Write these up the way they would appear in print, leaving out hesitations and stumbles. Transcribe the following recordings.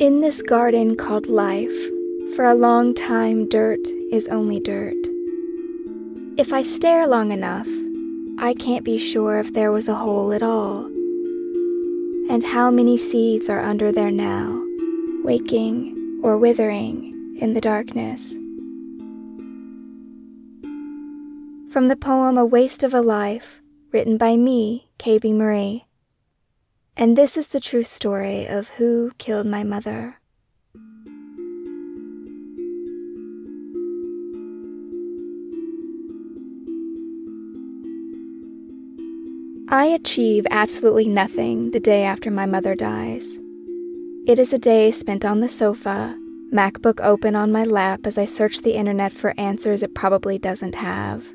In this garden called life, for a long time dirt is only dirt. If I stare long enough, I can't be sure if there was a hole at all. And how many seeds are under there now, waking or withering in the darkness. From the poem A Waste of a Life, written by me, K.B. Marie. And this is the true story of who killed my mother. I achieve absolutely nothing the day after my mother dies. It is a day spent on the sofa, MacBook open on my lap as I search the internet for answers it probably doesn't have.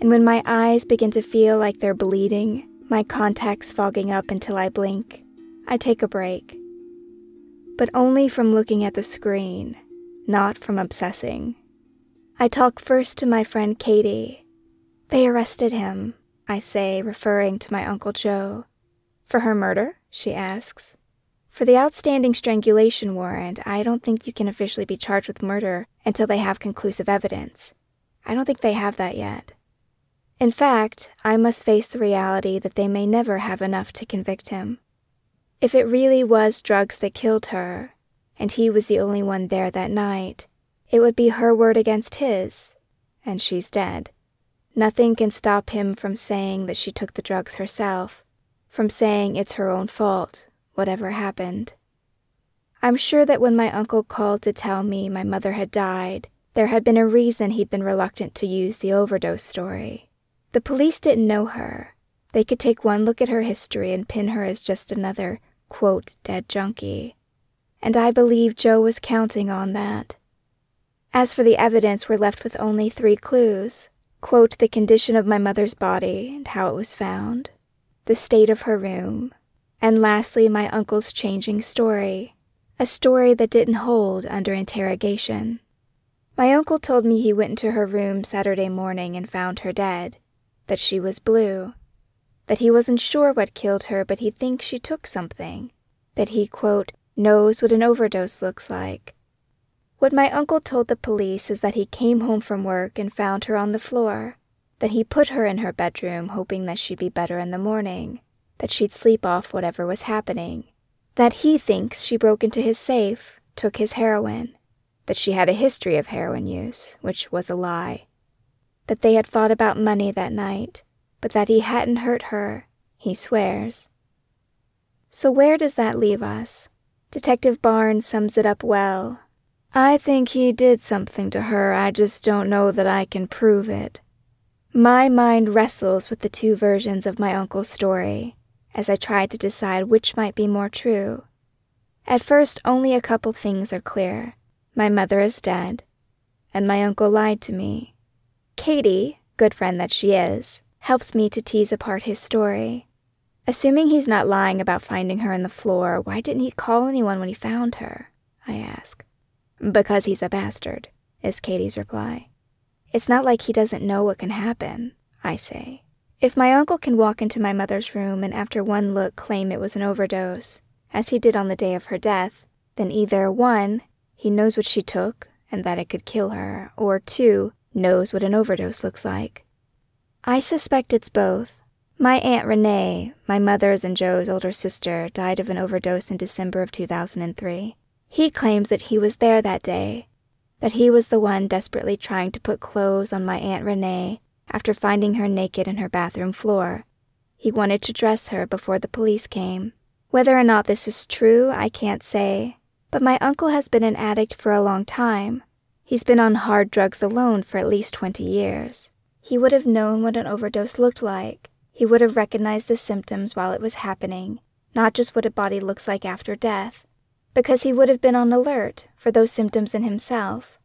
And when my eyes begin to feel like they're bleeding, my contacts fogging up until I blink, I take a break. But only from looking at the screen, not from obsessing. I talk first to my friend Katie. They arrested him, I say, referring to my Uncle Joe. For her murder? She asks. For the outstanding strangulation warrant, I don't think you can officially be charged with murder until they have conclusive evidence. I don't think they have that yet. In fact, I must face the reality that they may never have enough to convict him. If it really was drugs that killed her, and he was the only one there that night, it would be her word against his, and she's dead. Nothing can stop him from saying that she took the drugs herself, from saying it's her own fault, whatever happened. I'm sure that when my uncle called to tell me my mother had died, there had been a reason he'd been reluctant to use the overdose story. The police didn't know her. They could take one look at her history and pin her as just another, quote, dead junkie. And I believe Joe was counting on that. As for the evidence, we're left with only 3 clues. Quote, the condition of my mother's body and how it was found, the state of her room, and lastly, my uncle's changing story, a story that didn't hold under interrogation. My uncle told me he went into her room Saturday morning and found her dead, that she was blue, that he wasn't sure what killed her, but he thinks she took something, that he, quote, knows what an overdose looks like. What my uncle told the police is that he came home from work and found her on the floor, that he put her in her bedroom hoping that she'd be better in the morning, that she'd sleep off whatever was happening, that he thinks she broke into his safe, took his heroin, that she had a history of heroin use, which was a lie, that they had fought about money that night, but that he hadn't hurt her, he swears. So where does that leave us? Detective Barnes sums it up well. I think he did something to her, I just don't know that I can prove it. My mind wrestles with the 2 versions of my uncle's story, as I try to decide which might be more true. At first, only a couple things are clear. My mother is dead, and my uncle lied to me. Katie, good friend that she is, helps me to tease apart his story. Assuming he's not lying about finding her on the floor, why didn't he call anyone when he found her? I ask. Because he's a bastard, is Katie's reply. It's not like he doesn't know what can happen, I say. If my uncle can walk into my mother's room and after one look claim it was an overdose, as he did on the day of her death, then either 1, he knows what she took and that it could kill her, or 2, knows what an overdose looks like. I suspect it's both. My Aunt Renee, my mother's and Joe's older sister, died of an overdose in December of 2003. He claims that he was there that day, that he was the one desperately trying to put clothes on my Aunt Renee after finding her naked in her bathroom floor. He wanted to dress her before the police came. Whether or not this is true, I can't say, but my uncle has been an addict for a long time. He's been on hard drugs alone for at least 20 years. He would have known what an overdose looked like. He would have recognized the symptoms while it was happening, not just what a body looks like after death, because he would have been on alert for those symptoms in himself.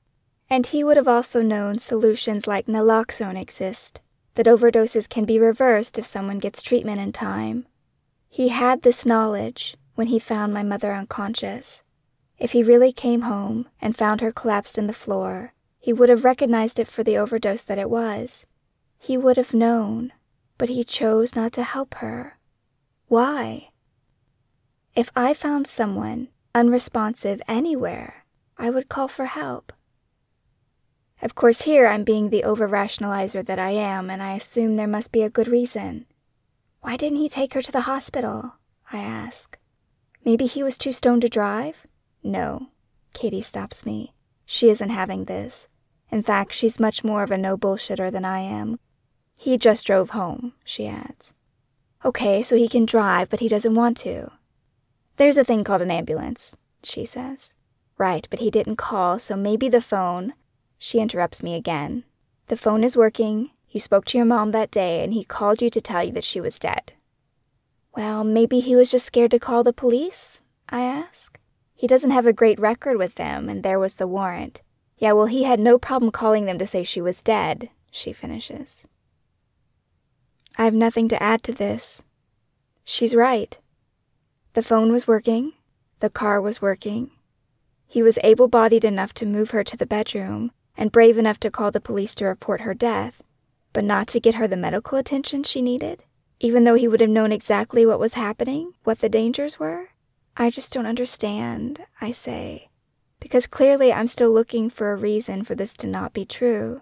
And he would have also known solutions like naloxone exist, that overdoses can be reversed if someone gets treatment in time. He had this knowledge when he found my mother unconscious. If he really came home and found her collapsed in the floor, he would have recognized it for the overdose that it was. He would have known, but he chose not to help her. Why? If I found someone unresponsive anywhere, I would call for help. Of course, here I'm being the over-rationalizer that I am, and I assume there must be a good reason. Why didn't he take her to the hospital? I ask. Maybe he was too stoned to drive? No. Katie stops me. She isn't having this. In fact, she's much more of a no-bullshitter than I am. He just drove home, she adds. Okay, so he can drive, but he doesn't want to. There's a thing called an ambulance, she says. Right, but he didn't call, so maybe the phone... She interrupts me again. The phone is working. You spoke to your mom that day, and he called you to tell you that she was dead. Well, maybe he was just scared to call the police? I ask. He doesn't have a great record with them, and there was the warrant. Yeah, well, he had no problem calling them to say she was dead, she finishes. I have nothing to add to this. She's right. The phone was working. The car was working. He was able-bodied enough to move her to the bedroom, and brave enough to call the police to report her death, but not to get her the medical attention she needed, even though he would have known exactly what was happening, what the dangers were? I just don't understand, I say, because clearly I'm still looking for a reason for this to not be true.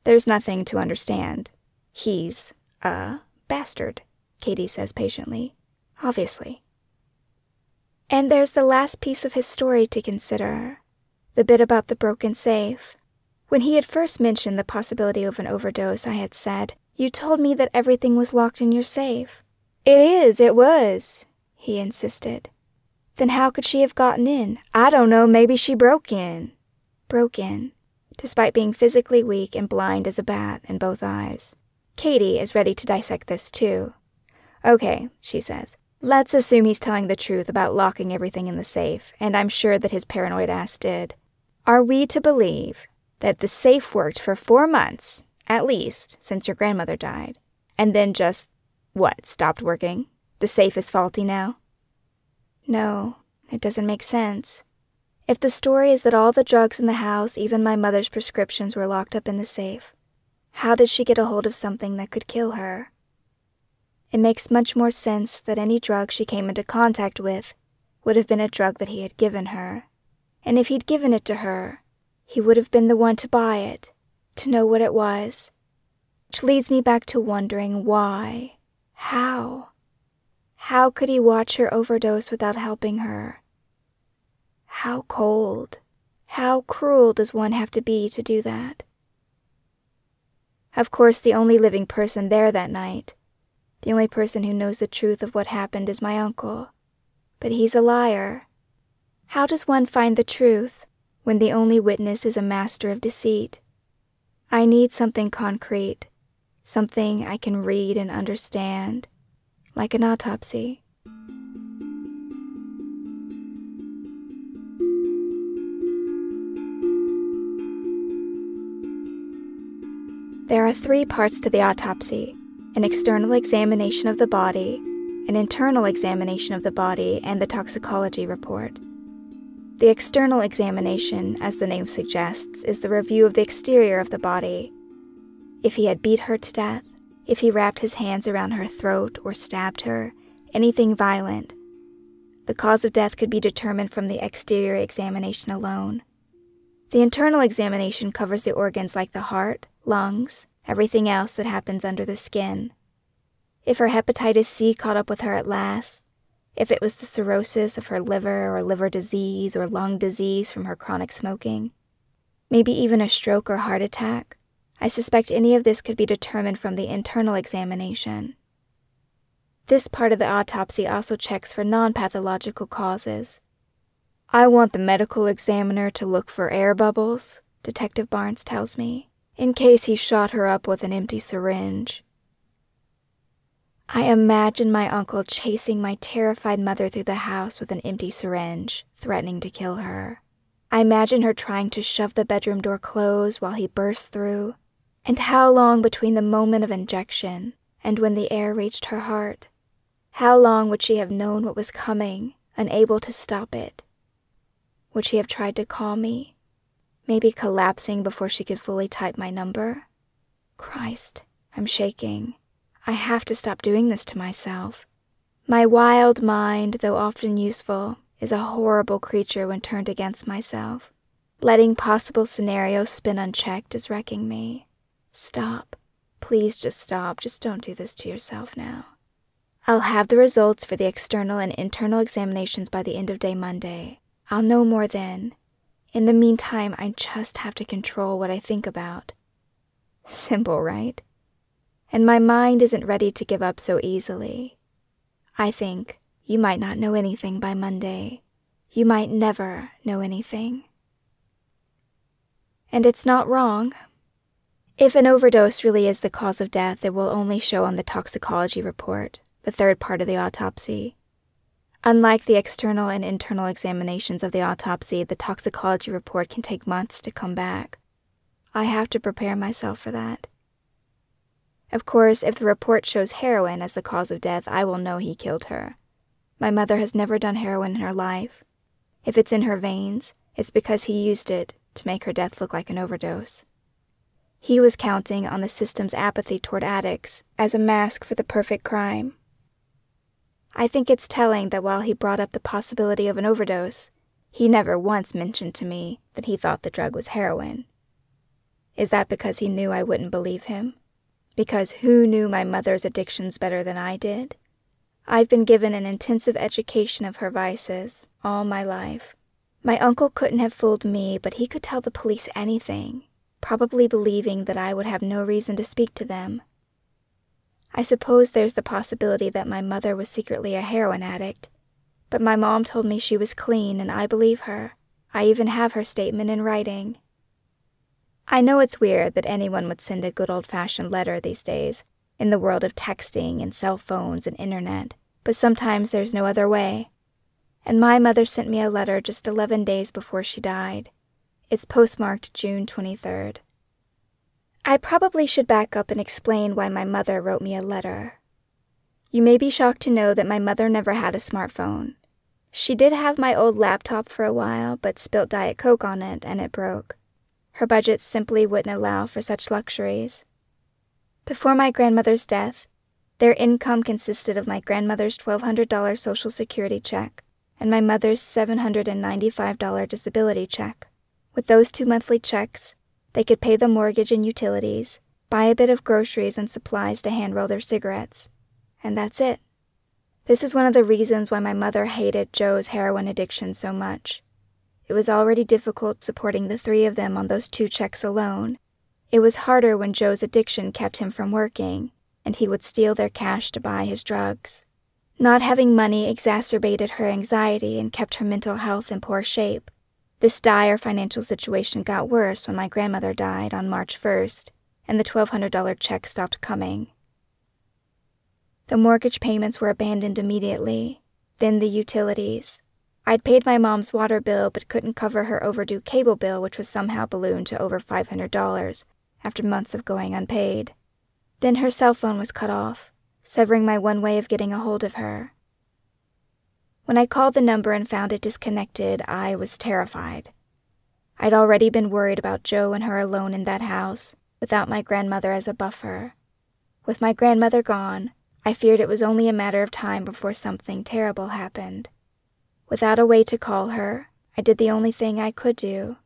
There's nothing to understand. He's a bastard, Katie says patiently. Obviously. And there's the last piece of his story to consider. The bit about the broken safe. When he had first mentioned the possibility of an overdose, I had said, "You told me that everything was locked in your safe." It was, he insisted. Then how could she have gotten in? I don't know, maybe she broke in. Broke in, despite being physically weak and blind as a bat in both eyes. Katie is ready to dissect this too. Okay, she says. Let's assume he's telling the truth about locking everything in the safe, and I'm sure that his paranoid ass did. Are we to believe that the safe worked for 4 months, at least, since your grandmother died, and then just, stopped working? The safe is faulty now? No, it doesn't make sense. If the story is that all the drugs in the house, even my mother's prescriptions, were locked up in the safe, how did she get a hold of something that could kill her? It makes much more sense that any drug she came into contact with would have been a drug that he had given her. And if he'd given it to her, he would have been the one to buy it, to know what it was. Which leads me back to wondering why. How? How could he watch her overdose without helping her? How cold, how cruel does one have to be to do that? Of course, the only living person there that night, the only person who knows the truth of what happened, is my uncle. But he's a liar. How does one find the truth when the only witness is a master of deceit? I need something concrete, something I can read and understand, like an autopsy. There are 3 parts to the autopsy: an external examination of the body, an internal examination of the body, and the toxicology report. The external examination, as the name suggests, is the review of the exterior of the body. If he had beat her to death, if he wrapped his hands around her throat or stabbed her, anything violent, the cause of death could be determined from the exterior examination alone. The internal examination covers the organs like the heart, lungs, everything else that happens under the skin. If her hepatitis C caught up with her at last, if it was the cirrhosis of her liver or liver disease or lung disease from her chronic smoking, maybe even a stroke or heart attack, I suspect any of this could be determined from the internal examination. This part of the autopsy also checks for non-pathological causes. I want the medical examiner to look for air bubbles, Detective Barnes tells me, in case he shot her up with an empty syringe. I imagine my uncle chasing my terrified mother through the house with an empty syringe, threatening to kill her. I imagine her trying to shove the bedroom door closed while he bursts through. And how long between the moment of injection and when the air reached her heart? How long would she have known what was coming, unable to stop it? Would she have tried to call me? Maybe collapsing before she could fully type my number? Christ, I'm shaking. I have to stop doing this to myself. My wild mind, though often useful, is a horrible creature when turned against myself. Letting possible scenarios spin unchecked is wrecking me. Stop. Please just stop. Just don't do this to yourself now. I'll have the results for the external and internal examinations by the end of day Monday. I'll know more then. In the meantime, I just have to control what I think about. Simple, right? And my mind isn't ready to give up so easily. I think you might not know anything by Monday. You might never know anything. And it's not wrong. If an overdose really is the cause of death, it will only show on the toxicology report, the third part of the autopsy. Unlike the external and internal examinations of the autopsy, the toxicology report can take months to come back. I have to prepare myself for that. Of course, if the report shows heroin as the cause of death, I will know he killed her. My mother has never done heroin in her life. If it's in her veins, it's because he used it to make her death look like an overdose. He was counting on the system's apathy toward addicts as a mask for the perfect crime. I think it's telling that while he brought up the possibility of an overdose, he never once mentioned to me that he thought the drug was heroin. Is that because he knew I wouldn't believe him? Because who knew my mother's addictions better than I did? I've been given an intensive education of her vices all my life. My uncle couldn't have fooled me, but he could tell the police anything, probably believing that I would have no reason to speak to them. I suppose there's the possibility that my mother was secretly a heroin addict, but my mom told me she was clean and I believe her. I even have her statement in writing. I know it's weird that anyone would send a good old-fashioned letter these days, in the world of texting and cell phones and internet, but sometimes there's no other way. And my mother sent me a letter just 11 days before she died. It's postmarked June 23rd. I probably should back up and explain why my mother wrote me a letter. You may be shocked to know that my mother never had a smartphone. She did have my old laptop for a while, but spilt Diet Coke on it and it broke. Her budget simply wouldn't allow for such luxuries. Before my grandmother's death, their income consisted of my grandmother's $1,200 Social Security check and my mother's $795 disability check. With those two monthly checks, they could pay the mortgage and utilities, buy a bit of groceries and supplies to hand-roll their cigarettes, and that's it. This is one of the reasons why my mother hated Joe's heroin addiction so much. It was already difficult supporting the three of them on those two checks alone. It was harder when Joe's addiction kept him from working, and he would steal their cash to buy his drugs. Not having money exacerbated her anxiety and kept her mental health in poor shape. This dire financial situation got worse when my grandmother died on March 1st, and the $1,200 check stopped coming. The mortgage payments were abandoned immediately, then the utilities. I'd paid my mom's water bill but couldn't cover her overdue cable bill, which was somehow ballooned to over $500 after months of going unpaid. Then her cell phone was cut off, severing my one way of getting a hold of her. When I called the number and found it disconnected, I was terrified. I'd already been worried about Joe and her alone in that house, without my grandmother as a buffer. With my grandmother gone, I feared it was only a matter of time before something terrible happened. Without a way to call her, I did the only thing I could do.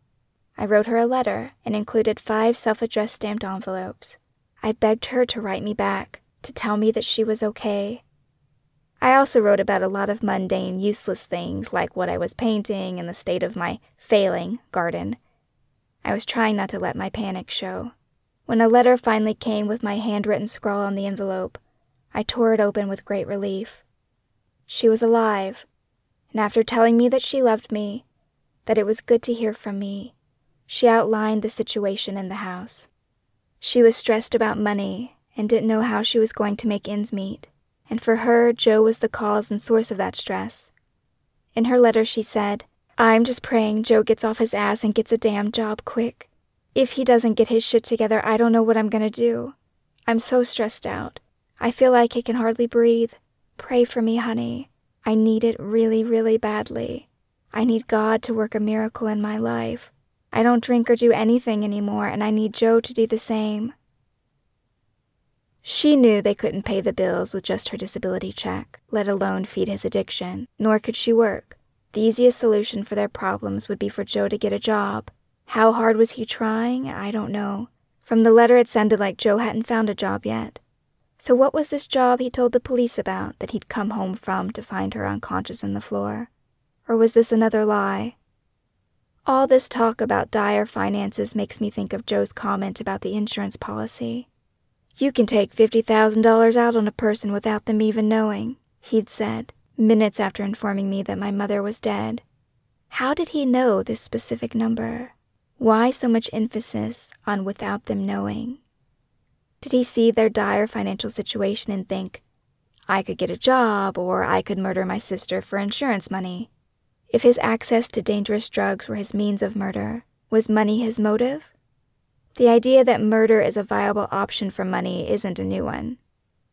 I wrote her a letter and included 5 self-addressed stamped envelopes. I begged her to write me back, to tell me that she was okay. I also wrote about a lot of mundane, useless things like what I was painting and the state of my failing garden. I was trying not to let my panic show. When a letter finally came with my handwritten scrawl on the envelope, I tore it open with great relief. She was alive, and after telling me that she loved me, that it was good to hear from me, she outlined the situation in the house. She was stressed about money and didn't know how she was going to make ends meet, and for her, Joe was the cause and source of that stress. In her letter she said, "I'm just praying Joe gets off his ass and gets a damn job quick. If he doesn't get his shit together, I don't know what I'm gonna do. I'm so stressed out. I feel like I can hardly breathe. Pray for me, honey. I need it really, really badly. I need God to work a miracle in my life. I don't drink or do anything anymore, and I need Joe to do the same." She knew they couldn't pay the bills with just her disability check, let alone feed his addiction, nor could she work. The easiest solution for their problems would be for Joe to get a job. How hard was he trying? I don't know. From the letter, it sounded like Joe hadn't found a job yet. So what was this job he told the police about that he'd come home from to find her unconscious on the floor? Or was this another lie? All this talk about dire finances makes me think of Joe's comment about the insurance policy. You can take $50,000 out on a person without them even knowing, he'd said, minutes after informing me that my mother was dead. How did he know this specific number? Why so much emphasis on without them knowing? Did he see their dire financial situation and think, I could get a job or I could murder my sister for insurance money? If his access to dangerous drugs were his means of murder, was money his motive? The idea that murder is a viable option for money isn't a new one.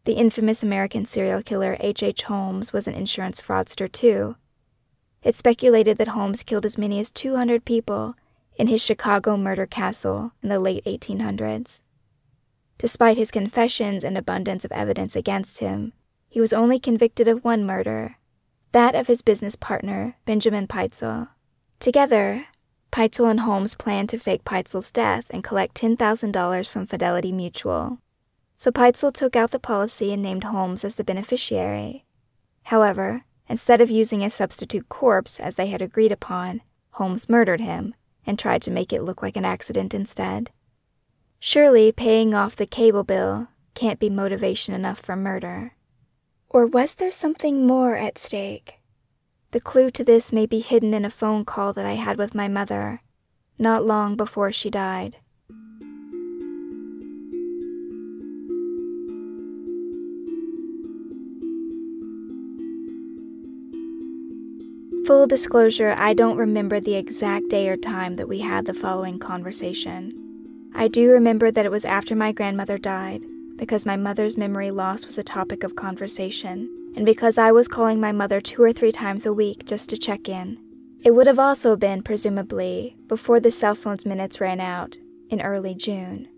The infamous American serial killer H.H. Holmes was an insurance fraudster too. It's speculated that Holmes killed as many as 200 people in his Chicago murder castle in the late 1800s. Despite his confessions and abundance of evidence against him, he was only convicted of one murder, that of his business partner, Benjamin Pitezel. Together, Pitezel and Holmes planned to fake Pitezel's death and collect $10,000 from Fidelity Mutual. So Pitezel took out the policy and named Holmes as the beneficiary. However, instead of using a substitute corpse as they had agreed upon, Holmes murdered him and tried to make it look like an accident instead. Surely paying off the cable bill can't be motivation enough for murder. Or was there something more at stake? The clue to this may be hidden in a phone call that I had with my mother, not long before she died. Full disclosure, I don't remember the exact day or time that we had the following conversation. I do remember that it was after my grandmother died, because my mother's memory loss was a topic of conversation, and because I was calling my mother 2 or 3 times a week just to check in. It would have also been, presumably, before the cell phone's minutes ran out, in early June.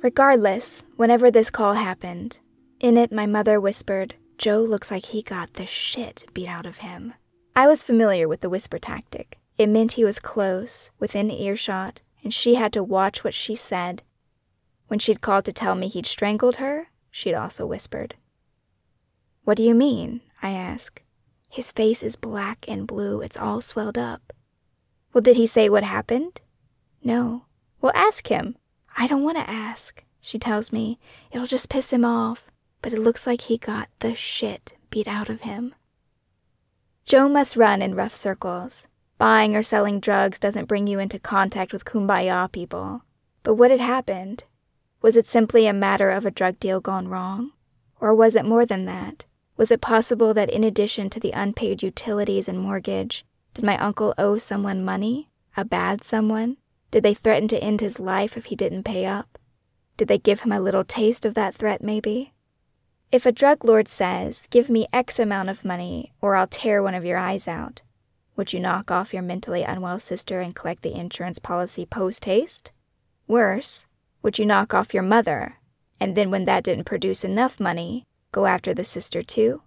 Regardless, whenever this call happened, in it my mother whispered, "Joe looks like he got the shit beat out of him." I was familiar with the whisper tactic. It meant he was close, within earshot, and she had to watch what she said. When she'd called to tell me he'd strangled her, she'd also whispered. "What do you mean?" I asked. "His face is black and blue. It's all swelled up." "Well, did he say what happened?" "No." "Well, ask him." "I don't want to ask," she tells me. "It'll just piss him off. But it looks like he got the shit beat out of him." Joe must run in rough circles. Buying or selling drugs doesn't bring you into contact with kumbaya people. But what had happened? Was it simply a matter of a drug deal gone wrong? Or was it more than that? Was it possible that in addition to the unpaid utilities and mortgage, did my uncle owe someone money? A bad someone? Did they threaten to end his life if he didn't pay up? Did they give him a little taste of that threat, maybe? If a drug lord says, "Give me X amount of money, or I'll tear one of your eyes out," would you knock off your mentally unwell sister and collect the insurance policy post-haste? Worse, would you knock off your mother, and then when that didn't produce enough money, go after the sister too?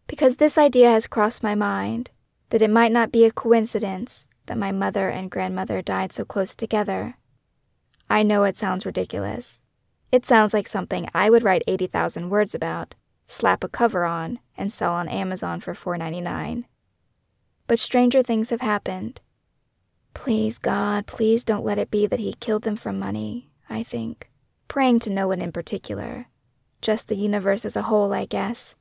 Because this idea has crossed my mind, that it might not be a coincidence that my mother and grandmother died so close together. I know it sounds ridiculous. It sounds like something I would write 80,000 words about, slap a cover on, and sell on Amazon for $4.99. But stranger things have happened. Please, God, please don't let it be that he killed them for money, I think. Praying to no one in particular. Just the universe as a whole, I guess.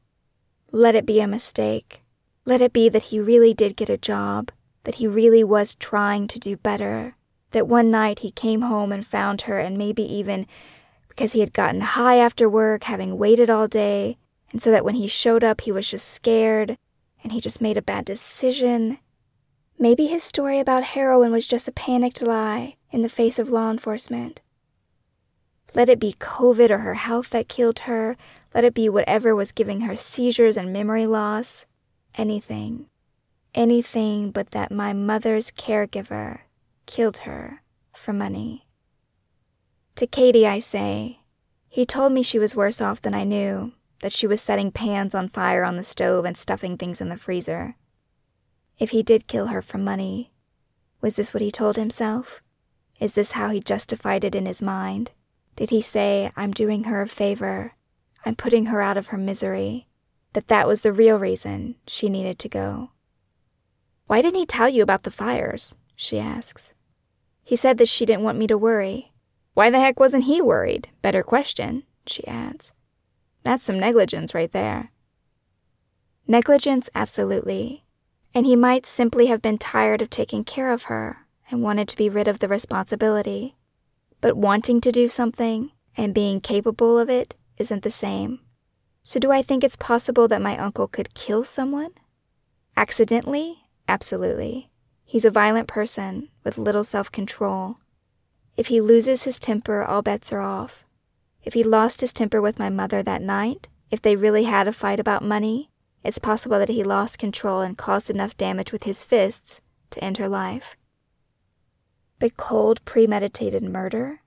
Let it be a mistake. Let it be that he really did get a job, that he really was trying to do better, that one night he came home and found her, and maybe even because he had gotten high after work, having waited all day, and so that when he showed up he was just scared, and he just made a bad decision. Maybe his story about heroin was just a panicked lie in the face of law enforcement. Let it be COVID or her health that killed her. Let it be whatever was giving her seizures and memory loss. Anything. Anything but that my mother's caregiver killed her for money. To Katie I say, he told me she was worse off than I knew, that she was setting pans on fire on the stove and stuffing things in the freezer. If he did kill her for money, was this what he told himself? Is this how he justified it in his mind? Did he say, I'm doing her a favor, I'm putting her out of her misery, that was the real reason she needed to go? Why didn't he tell you about the fires? She asks. He said that she didn't want me to worry. Why the heck wasn't he worried? Better question, she adds. That's some negligence right there. Negligence, absolutely. And he might simply have been tired of taking care of her and wanted to be rid of the responsibility. But wanting to do something and being capable of it isn't the same. So do I think it's possible that my uncle could kill someone? Accidentally? Absolutely. He's a violent person with little self-control. If he loses his temper, all bets are off. If he lost his temper with my mother that night, if they really had a fight about money, it's possible that he lost control and caused enough damage with his fists to end her life. But cold, premeditated murder?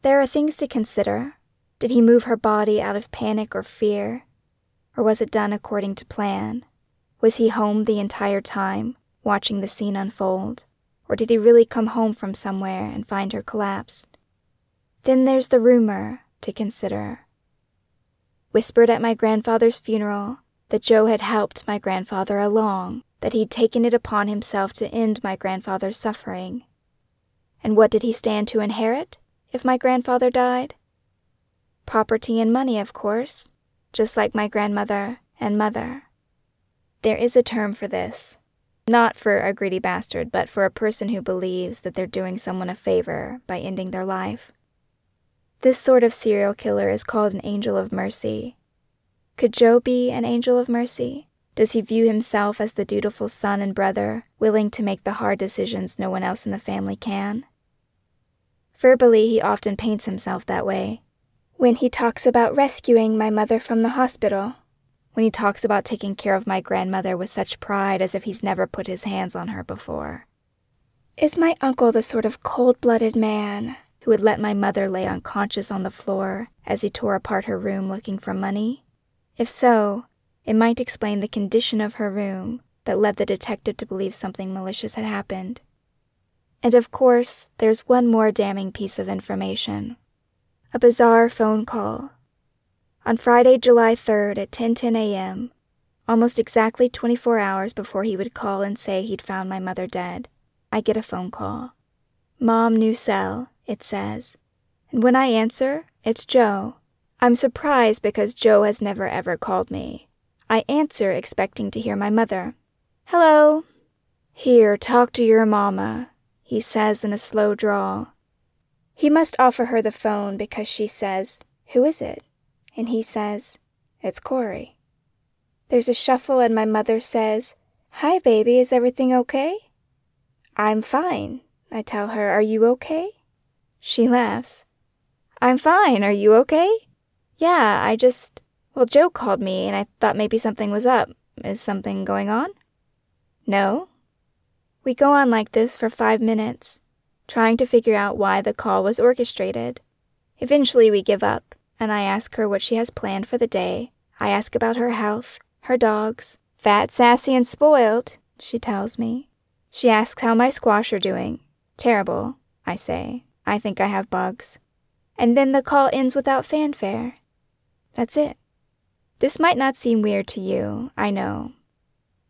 There are things to consider. Did he move her body out of panic or fear? Or was it done according to plan? Was he home the entire time, watching the scene unfold? Or did he really come home from somewhere and find her collapsed? Then there's the rumor to consider. Whispered at my grandfather's funeral that Joe had helped my grandfather along, that he'd taken it upon himself to end my grandfather's suffering. And what did he stand to inherit if my grandfather died? Property and money, of course, just like my grandmother and mother. There is a term for this. Not for a greedy bastard, but for a person who believes that they're doing someone a favor by ending their life. This sort of serial killer is called an angel of mercy. Could Joe be an angel of mercy? Does he view himself as the dutiful son and brother, willing to make the hard decisions no one else in the family can? Verbally, he often paints himself that way. When he talks about rescuing my mother from the hospital, when he talks about taking care of my grandmother with such pride as if he's never put his hands on her before. Is my uncle the sort of cold-blooded man who would let my mother lay unconscious on the floor as he tore apart her room looking for money? If so, it might explain the condition of her room that led the detective to believe something malicious had happened. And of course, there's one more damning piece of information. A bizarre phone call. On Friday, July 3rd at 10:10 a.m., almost exactly 24 hours before he would call and say he'd found my mother dead, I get a phone call. Mom, new cell, it says. And when I answer, it's Joe. I'm surprised because Joe has never ever called me. I answer expecting to hear my mother. Hello. Here, talk to your mama, he says in a slow drawl. He must offer her the phone because she says, who is it? And he says, it's Kory. There's a shuffle and my mother says, hi baby, is everything okay? I'm fine, I tell her, are you okay? She laughs. I'm fine, are you okay? Yeah, Joe called me and I thought maybe something was up. Is something going on? No. We go on like this for 5 minutes, trying to figure out why the call was orchestrated. Eventually we give up, and I ask her what she has planned for the day. I ask about her health, her dogs. Fat, sassy, and spoiled, she tells me. She asks how my squash are doing. Terrible, I say. I think I have bugs. And then the call ends without fanfare. That's it. This might not seem weird to you, I know.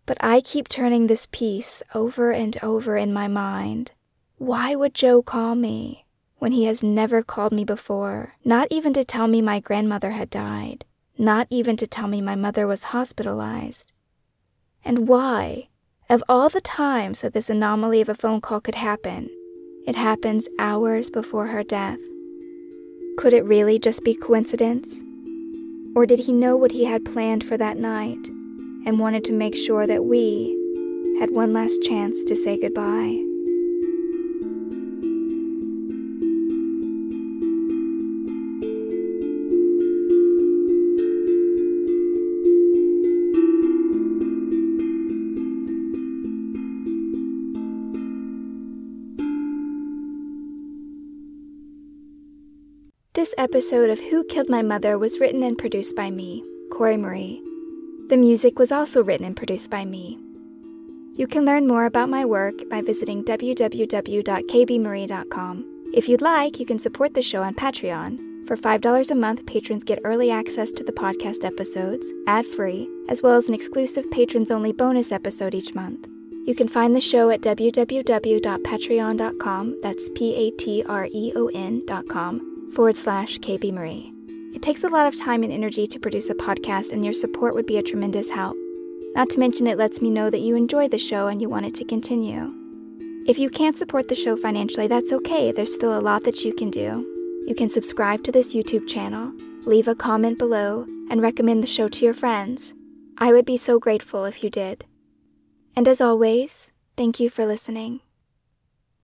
But I keep turning this piece over and over in my mind. Why would Joe call me when he has never called me before? Not even to tell me my grandmother had died. Not even to tell me my mother was hospitalized. And why? Of all the times that this anomaly of a phone call could happen, it happens hours before her death. Could it really just be coincidence? Or did he know what he had planned for that night and wanted to make sure that we had one last chance to say goodbye? This episode of Who Killed My Mother was written and produced by me, Kory Marie. The music was also written and produced by me. You can learn more about my work by visiting www.kbmarie.com. If you'd like, you can support the show on Patreon. For $5 a month, patrons get early access to the podcast episodes, ad-free, as well as an exclusive patrons-only bonus episode each month. You can find the show at www.patreon.com, that's patreon.com/kbmarie. It takes a lot of time and energy to produce a podcast, and your support would be a tremendous help. Not to mention it lets me know that you enjoy the show and you want it to continue. If you can't support the show financially, that's okay. There's still a lot that you can do. You can subscribe to this YouTube channel, leave a comment below, and recommend the show to your friends. I would be so grateful if you did. And as always, thank you for listening.